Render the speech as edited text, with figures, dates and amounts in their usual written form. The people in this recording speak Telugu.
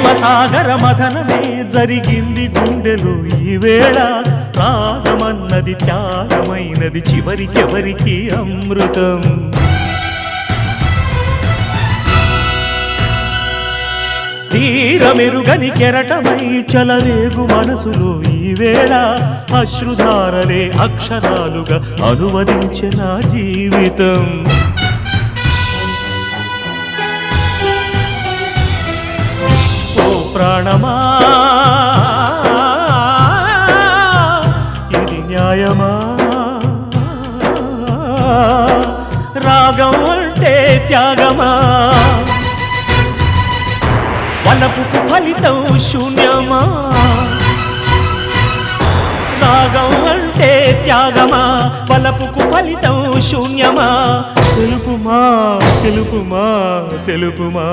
ప్రేమసాగర మథనమే జరిగింది గుండెలో ఈ వేళ రాగమన్నది త్యాగమైనది చివరికెవరికి అమృతం తీరమెరుగని కెరటమై చలరేగు మనసులో ఈ వేళ అశ్రుధారలే అక్షరాలుగా అనువదించే నా జీవితం ఓ ప్రాణమా ఇది న్యాయమా రాగం అంటే త్యాగమా వలపుకు ఫలితం శూన్యమా రాగం అంటే త్యాగమా వలపుకు ఫలితం శూన్యమా తెలుపుమా తెలుపుమా తెలుపుమా